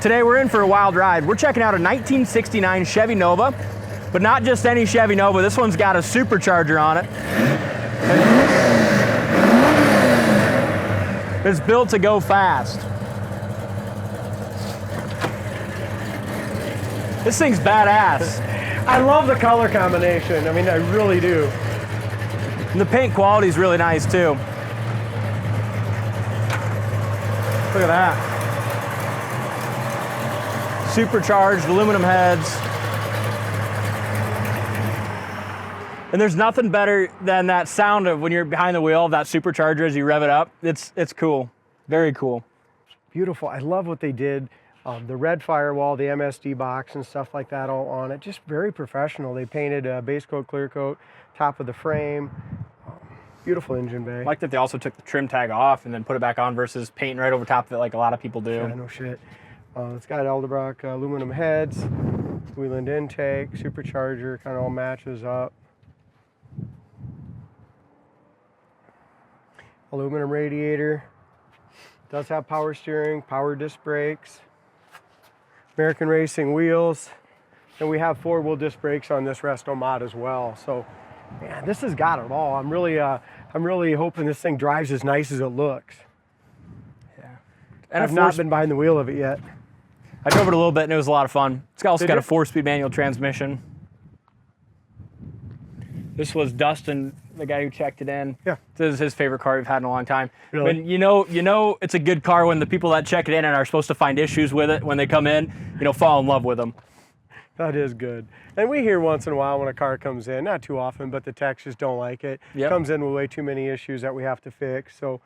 Today we're in for a wild ride. We're checking out a 1969 Chevy Nova, but not just any Chevy Nova. This one's got a supercharger on it. It's built to go fast. This thing's badass. I love the color combination. I mean, I really do. And the paint quality is really nice too. Look at that. Supercharged aluminum heads. And there's nothing better than that sound of when you're behind the wheel of that supercharger as you rev it up. It's cool, very cool. Beautiful. I love what they did. The red firewall, the MSD box and stuff like that all on it. Just very professional. They painted a base coat, clear coat, top of the frame. Beautiful engine bay. I like that they also took the trim tag off and then put it back on versus painting right over top of it like a lot of people do. Yeah, no shit. It's got Edelbrock aluminum heads, Wheeland intake, supercharger, kind of all matches up. Aluminum radiator. Does have power steering, power disc brakes. American Racing wheels. And we have four-wheel disc brakes on this Resto mod as well. So, man, this has got it all. I'm really hoping this thing drives as nice as it looks. Yeah. And I've not been behind the wheel of it yet. I drove it a little bit and it was a lot of fun. It's also got a 4-speed manual transmission. This was Dustin, the guy who checked it in. Yeah. This is his favorite car we've had in a long time. Really? But you know it's a good car when the people that check it in and are supposed to find issues with it when they come in, fall in love with them. That is good. And we hear once in a while when a car comes in, not too often, but the techs just don't like it. Yep. Comes in with way too many issues that we have to fix. So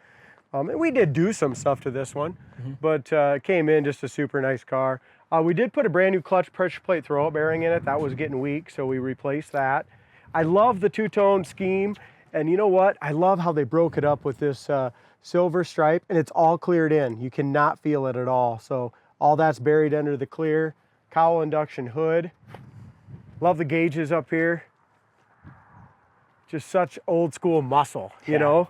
and we did do some stuff to this one, but it came in just a super nice car. We did put a brand new clutch pressure plate throwout bearing in it. That was getting weak, so we replaced that. I love the two-tone scheme, and you know what? I love how they broke it up with this silver stripe, and it's all cleared in. You cannot feel it at all. So all that's buried under the clear. Cowl induction hood. Love the gauges up here. Just such old school muscle, you know?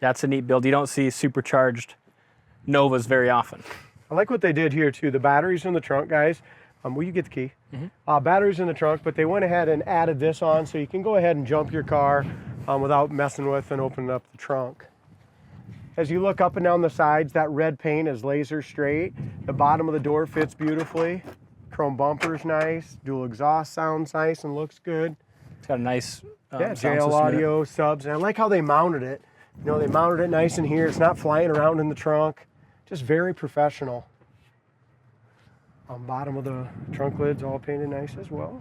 That's a neat build. You don't see supercharged Novas very often. I like what they did here too. The batteries in the trunk, guys. Will you get the key? Batteries in the trunk, but they went ahead and added this on so you can go ahead and jump your car without messing with and opening up the trunk. As you look up and down the sides, that red paint is laser straight. The bottom of the door fits beautifully. Chrome bumper's nice. Dual exhaust sounds nice and looks good. It's got a nice yeah, JL audio, subs. And I like how they mounted it. They mounted it nice in here. It's not flying around in the trunk. Just very professional. Bottom of the trunk lid's all painted nice as well.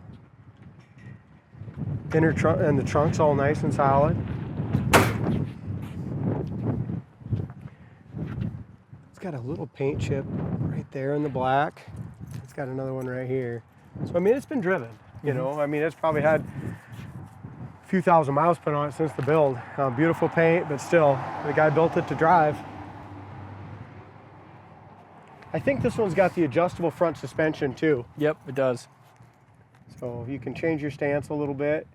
Inner trunk and the trunk's all nice and solid. It's got a little paint chip right there in the black. It's got another one right here. So I mean, it's been driven. I mean, it's probably had a few thousand miles put on it since the build. Beautiful paint, but still, the guy built it to drive. I think this one's got the adjustable front suspension too. Yep, it does. So you can change your stance a little bit.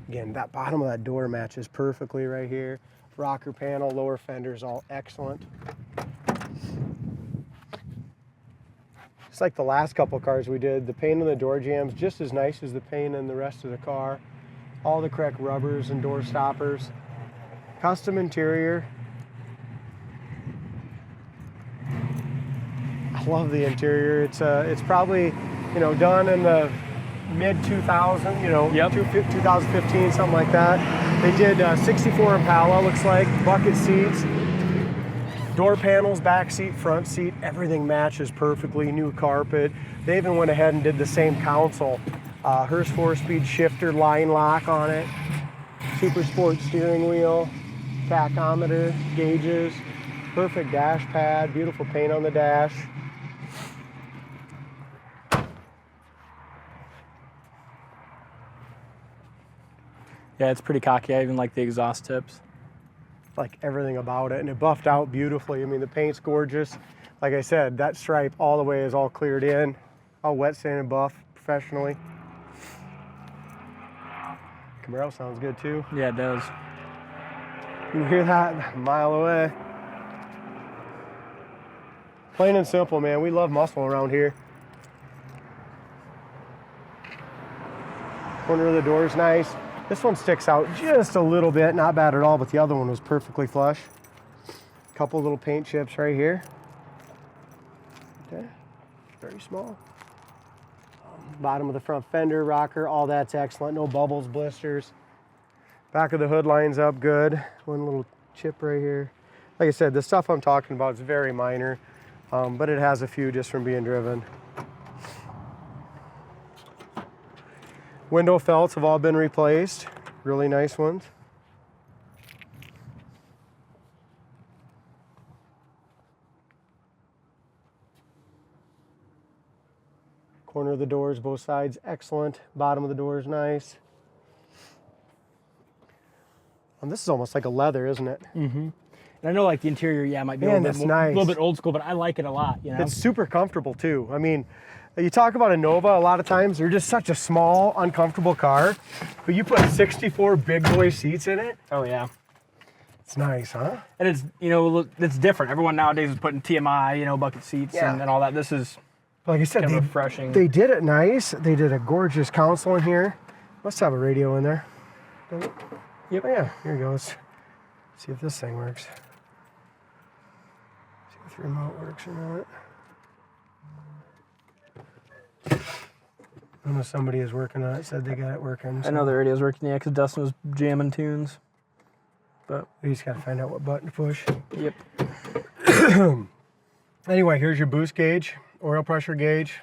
Again, that bottom of that door matches perfectly right here. Rocker panel, lower fenders, all excellent. Just like the last couple cars we did, the paint on the door jambs just as nice as the paint in the rest of the car. All the correct rubbers and door stoppers. Custom interior. I love the interior. It's probably, done in the mid 2000, Yep. 2015, something like that. They did 64 Impala, looks like, bucket seats, door panels, back seat, front seat, everything matches perfectly, new carpet. They even went ahead and did the same console. Hurst 4-speed shifter, line lock on it, super sport steering wheel, tachometer, gauges, perfect dash pad, beautiful paint on the dash. Yeah, it's pretty cocky. I even like the exhaust tips. Like everything about it, and it buffed out beautifully. I mean, the paint's gorgeous. Like I said, that stripe all the way is all cleared in, all wet sanded buff professionally. Camaro sounds good too. Yeah, it does. You can hear that a mile away. Plain and simple, man. We love muscle around here. Corner of the door is nice. This one sticks out just a little bit, not bad at all, but the other one was perfectly flush. Couple little paint chips right here. Okay, very small. Bottom of the front fender, rocker, all that's excellent. No bubbles, blisters. Back of the hood lines up good. One little chip right here. Like I said, the stuff I'm talking about is very minor, but it has a few just from being driven. Window felts have all been replaced. Really nice ones. Corner of the doors, both sides, excellent. Bottom of the door is nice. And this is almost like a leather, isn't it? Mm-hmm. And I know like the interior, yeah, might be Man, a that's little nice. bit old school, but I like it a lot, you know? It's super comfortable too. I mean, you talk about a Nova, a lot of times they're just such a small, uncomfortable car, but you put 64 big boy seats in it. Oh yeah. It's nice, huh? And it's, you know, it's different. Everyone nowadays is putting TMI, you know, bucket seats and all that. This is Like I said, kind of refreshing. They did it nice. They did a gorgeous console in here. Must have a radio in there. Yep. Oh, yeah, here it goes. See if this thing works. See if the remote works or not. I know somebody is working on it, said they got it working. So I know the radio's working, yeah, because Dustin was jamming tunes. But we just got to find out what button to push. Yep. Anyway, here's your boost gauge, oil pressure gauge,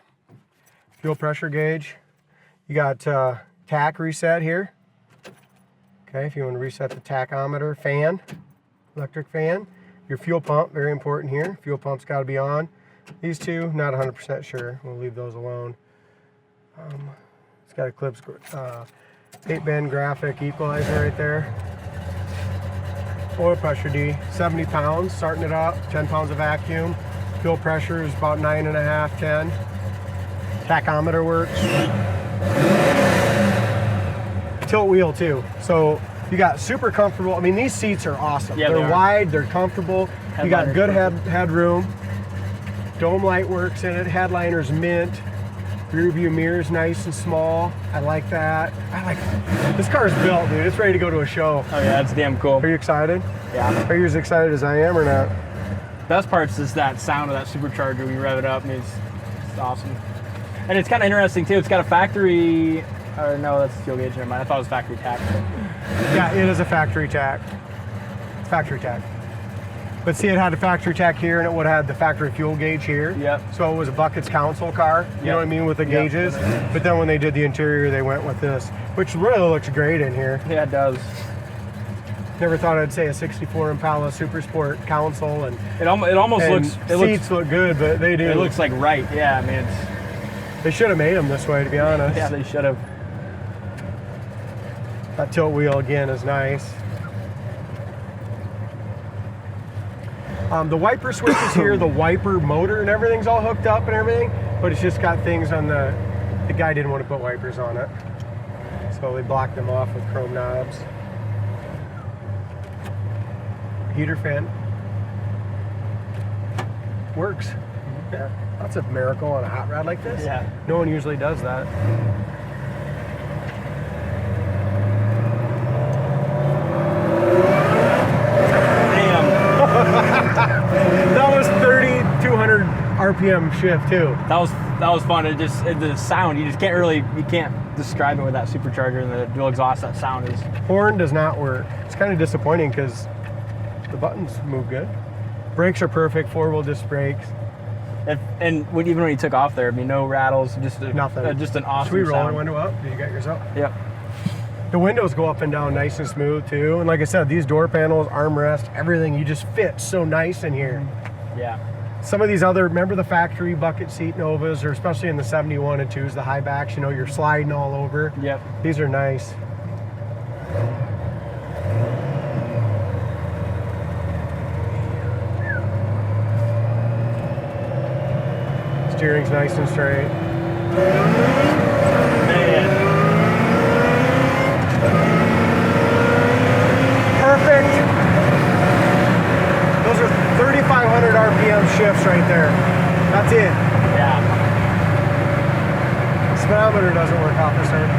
fuel pressure gauge. You got tach reset here. Okay, if you want to reset the tachometer, fan, electric fan. Your fuel pump, very important here. Fuel pump's got to be on. These two, not 100% sure. We'll leave those alone. It's got a Clips 8-band graphic equalizer right there. Oil pressure D, 70 pounds, starting it up, 10 pounds of vacuum. Fuel pressure is about 9.5, 10. Tachometer works. Tilt wheel too. So you got super comfortable. I mean, these seats are awesome. Yeah, they're they wide, they're comfortable. You got good headroom. Dome light works in it. Headliner's mint. Rear view mirror's nice and small. I like that. I like it. This car is built, dude. It's ready to go to a show. Oh yeah, that's damn cool. Are you excited? Yeah. Are you as excited as I am or not? Best part's is that sound of that supercharger when you rev it up. I mean, it's awesome. And it's kind of interesting too. It's got a factory, or no, that's fuel gauge. Never mind. I thought it was factory tack. Yeah, it is a factory tack. It's factory tack. But see, it had a factory tack here, and it would have had the factory fuel gauge here. Yep. So it was a buckets console car, you know what I mean, with the gauges. But then when they did the interior, they went with this, which really looks great in here. Yeah, it does. Never thought I'd say a 64 Impala Super Sport console, and It almost and looks. seats look good, but they do. It looks like right. Yeah, I mean, it's. They should have made them this way, to be honest. Yeah, they should have. That tilt wheel again is nice. The wiper switch is here, the wiper motor and everything's all hooked up and everything, but it's just got things on the guy didn't want to put wipers on it. So they blocked them off with chrome knobs. Heater fan. Works. Yeah, that's a miracle on a hot rod like this. Yeah. No one usually does that. That was 3,200 RPM shift too. That was fun. The sound, you can't describe it with that supercharger and the dual exhaust. That sound is. Horn does not work. It's kind of disappointing because the buttons move good. Brakes are perfect, 4-wheel disc brakes. And even when you took off there, I mean, no rattles, Nothing. Just an awesome Sweet rolling sound. window up. Did you got yours up? Yep. The windows go up and down nice and smooth too. And like I said, these door panels, armrest, everything, you just fit so nice in here. Yeah. Some of these other, remember the factory bucket seat Novas, or especially in the 71 and 2s, the high backs, you know, you're sliding all over. Yep. These are nice. Steering's nice and straight. Man. Perfect. Those are 3,500 RPM shifts right there. That's it. Yeah. Speedometer doesn't work off the start.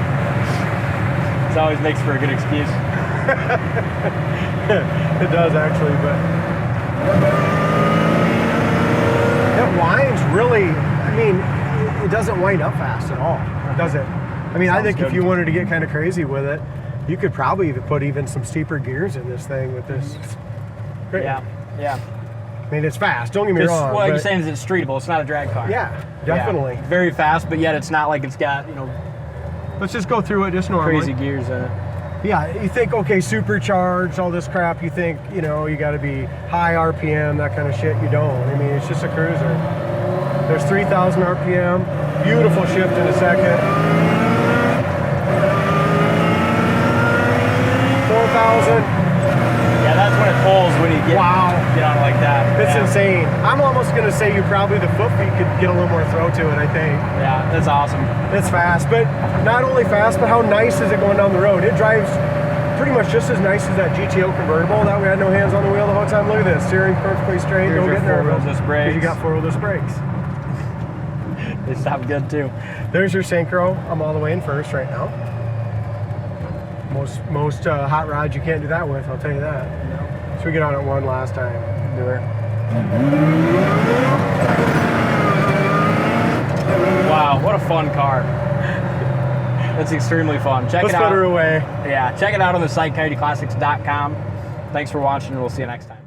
It always makes for a good excuse. It does actually, but it winds really, I mean, it doesn't wind up fast at all, does it? I mean, I think if you wanted to get kind of crazy with it, you could probably even put even some steeper gears in this thing with this. Yeah, yeah. I mean, it's fast, don't get me wrong. What you're saying is it's streetable, it's not a drag car. Yeah, definitely. Yeah. Very fast, but yet it's not like it's got, you know, let's just go through it just normally. crazy gears in it. Yeah, you think, okay, supercharged, all this crap, you think, you know, you got to be high RPM, that kind of shit. You don't. I mean, it's just a cruiser. There's 3,000 RPM, beautiful shift in a second. 4,000. Yeah, that's when it pulls when you get on it like that. It's insane. I'm almost going to say you probably, the foot feet could get a little more throw to it, I think. Yeah, that's awesome. It's fast, but not only fast, but how nice is it going down the road? It drives pretty much just as nice as that GTO convertible that we had no hands on the wheel the whole time. Look at this, steering perfectly straight. Here's Don't get nervous. four-wheel disc brakes. You got four-wheel disc brakes. They stop good too. There's your synchro. I'm all the way in first right now. Most hot rods you can't do that with, I'll tell you that. So we get on at one last time. Do it. Wow, what a fun car. That's extremely fun. Check it out. Let's put her away. Yeah, check it out on the site, coyoteclassics.com. Thanks for watching, and we'll see you next time.